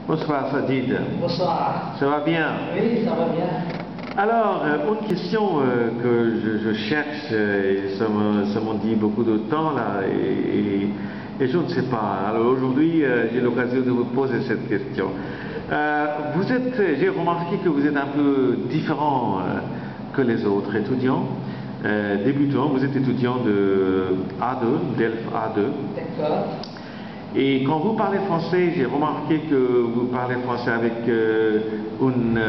Bonsoir Sadid. Bonsoir. Ça va bien? Oui, ça va bien. Alors, une question que je cherche, et ça m'en dit beaucoup de temps là, et je ne sais pas. Alors aujourd'hui, j'ai l'occasion de vous poser cette question. J'ai remarqué que vous êtes un peu différent que les autres étudiants. Débutants, vous êtes étudiant de A2, DELF A2. D'accord. Et quand vous parlez français, j'ai remarqué que vous parlez français avec une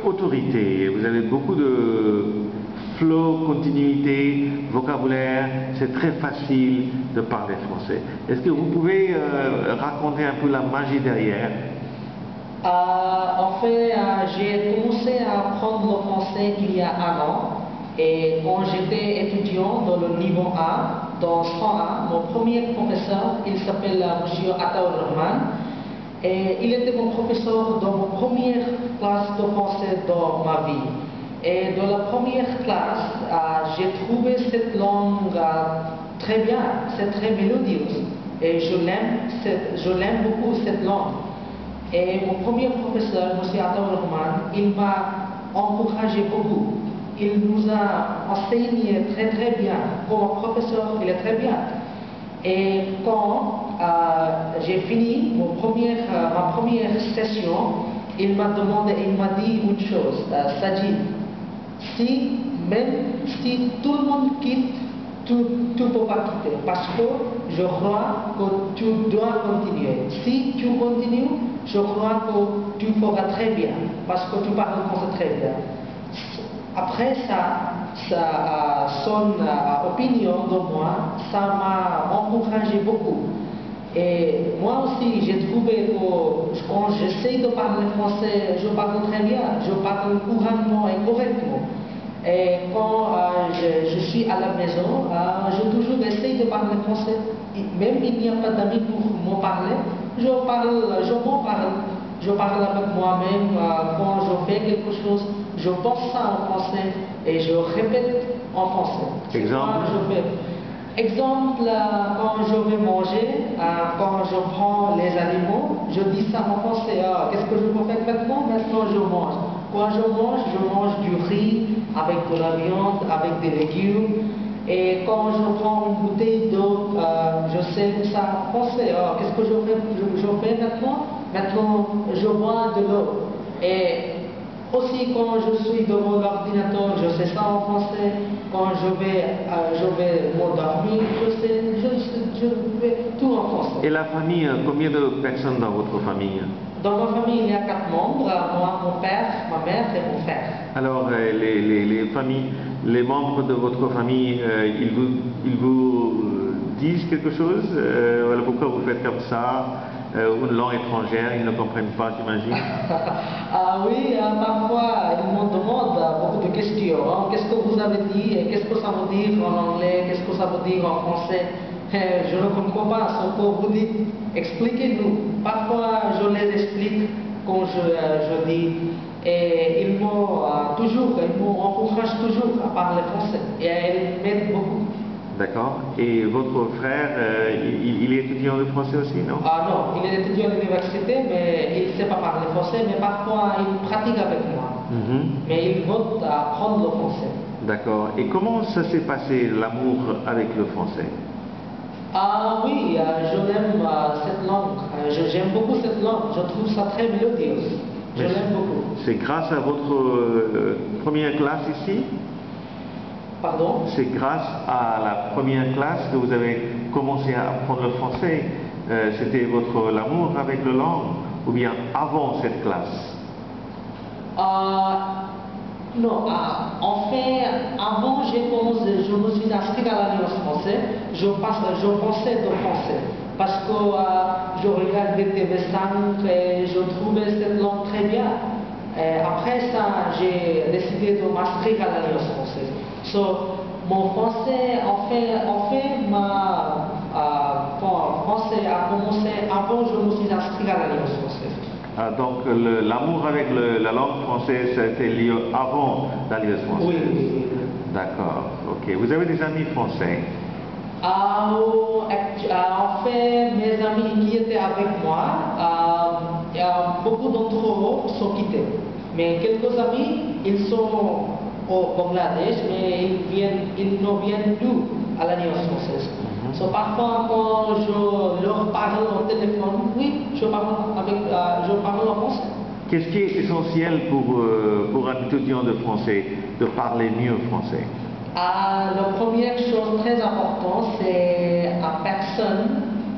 autorité. Vous avez beaucoup de flow, continuité, vocabulaire. C'est très facile de parler français. Est-ce que vous pouvez raconter un peu la magie derrière? En fait, j'ai commencé à apprendre le français il y a un an. Et quand j'étais étudiant dans le niveau A, dans 101, mon premier professeur, il s'appelle M. Ataour Rahman. Et il était mon professeur dans ma première classe de français dans ma vie. Et dans la première classe, j'ai trouvé cette langue très bien, c'est très mélodieuse. Et je l'aime beaucoup cette langue. Et mon premier professeur, M. Ataour Rahman, il m'a encouragé beaucoup. Il nous a enseigné très très bien. Comme professeur, il est très bien. Et quand j'ai fini ma première session, il m'a dit une chose, Sajid, même si tout le monde quitte, tu ne peux pas quitter, parce que je crois que tu dois continuer. Si tu continues, je crois que tu feras très bien, parce que tu parles français très bien. Après son opinion de moi, ça m'a encouragé beaucoup. Et moi aussi, j'ai trouvé que quand j'essaie de parler français, je parle très bien, je parle couramment et correctement. Et quand je suis à la maison, je toujours essaie de parler français. Même il n'y a pas d'amis pour m'en parler, je m'en parle. Je parle avec moi-même quand je fais quelque chose, je pense ça en français et je répète en français. Exemple, quand je vais manger, quand je prends les aliments, je dis ça en français. Qu'est-ce que je peux faire maintenant? Maintenant je mange. Quand je mange du riz avec de la viande, avec des légumes. Et quand je prends une bouteille d'eau, je sais ça en français. Qu'est-ce que je fais maintenant? Maintenant, je bois de l'eau. Et aussi, quand je suis devant l'ordinateur, je sais ça en français. Quand je vais m'endormir, je fais tout en français. Et la famille, combien de personnes dans votre famille? Dans ma famille, il y a 4 membres, moi, mon père, ma mère et mon frère. Alors, les membres de votre famille, ils vous disent quelque chose? Voilà, pourquoi vous faites comme ça? Une langue étrangère, ils ne comprennent pas, j'imagine. Oui, parfois, ils me demandent beaucoup de questions. Qu'est-ce que vous avez dit? Qu'est-ce que ça veut dire en anglais? Qu'est-ce que ça veut dire en français? Je ne comprends pas ce que vous dites. Expliquez-nous. Parfois, je les explique quand je dis. Et ils m'encouragent toujours à parler français. Et ils m'aident beaucoup. D'accord. Et votre frère, il est étudiant de français aussi, non? Non, il est étudiant à l'université, mais il ne sait pas parler français, mais parfois il pratique avec moi. Mais il veut apprendre le français. D'accord. Et comment ça s'est passé, l'amour avec le français? Oui, je l'aime cette langue. J'aime beaucoup cette langue. Je trouve ça très mélodieuse. Je l'aime beaucoup. C'est grâce à votre première classe ici? Pardon? C'est grâce à la première classe que vous avez commencé à apprendre le français. C'était votre l'amour avec la langue, ou bien avant cette classe? Non, en fait, avant je me suis inscrit à l'Alliance française, je pensais de français. Parce que je regardais TV5 et je trouvais cette langue très bien. Et après ça, j'ai décidé de m'inscrire à l'Alliance française. Mon français, en fait, français a commencé avant je me suis inscrit à l'Alliance française. Donc l'amour avec la langue française, ça a été lié avant l'Alliance française? Oui. D'accord, ok. Vous avez des amis français? En fait, mes amis qui étaient avec moi, beaucoup d'entre eux sont quittés. Mais quelques amis, ils sont au Bangladesh, mais ils ne viennent plus à l'Alliance française. So, parfois, quand je leur parle au téléphone, oui, je parle en français. Qu'est-ce qui est essentiel pour un étudiant de français, de parler mieux français? La première chose très importante, c'est à personne,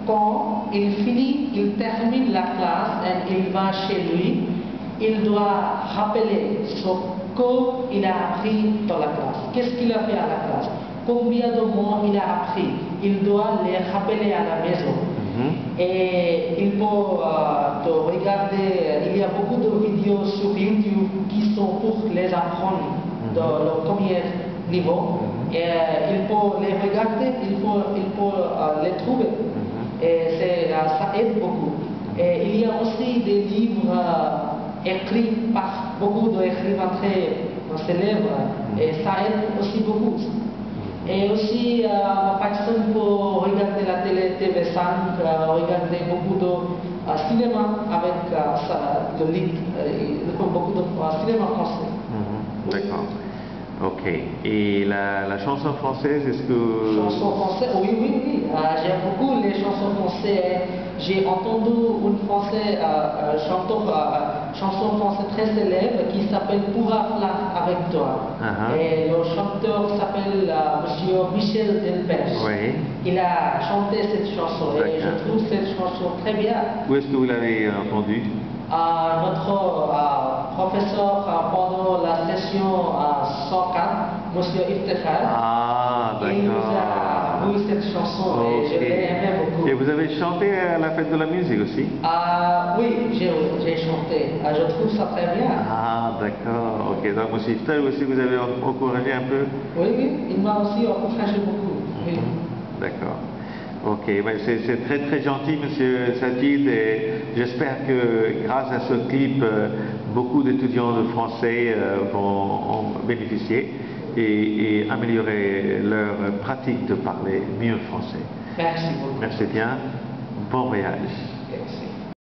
quand il termine la classe et il va chez lui, il doit rappeler ce qu'il a appris dans la classe. Qu'est-ce qu'il a fait à la classe? Combien de mots il a appris? Il doit les rappeler à la maison. Et il peut regarder, il y a beaucoup de vidéos sur YouTube qui sont pour les apprendre dans le premier niveau. Et il peut les regarder, il peut les trouver. Et ça aide beaucoup. Et il y a aussi des livres écrits par beaucoup d'écrivains très célèbres. Et ça aide aussi beaucoup. Et aussi, la personne peut regarder la télé TV5, regarder beaucoup de cinéma avec le lit, beaucoup de cinéma français. D'accord. Ok. Et la chanson française, est-ce que... Chanson française, oui. J'aime beaucoup les chansons françaises. J'ai entendu une chanson française très célèbre qui s'appelle Pour un flamme avec toi. Et le chanteur s'appelle Monsieur Michel Delpech. Oui. Il a chanté cette chanson et je trouve cette chanson très bien. Où est-ce que vous l'avez entendue? Notre professeur pendant la session 104, Monsieur Iftekhar, il nous a joué cette chanson et je l'ai aimé beaucoup. Et vous avez chanté à la fête de la musique aussi? Oui, j'ai chanté. Je trouve ça très bien. D'accord. Ok, donc Monsieur Iftekhar aussi, vous avez encouragé un peu? Oui, il m'a aussi encouragé beaucoup. Oui. D'accord. Ok, ben c'est très très gentil, Monsieur Sajid, et j'espère que grâce à ce clip, beaucoup d'étudiants de français vont en bénéficier et améliorer leur pratique de parler mieux français. Merci beaucoup. Merci bien. Bon voyage.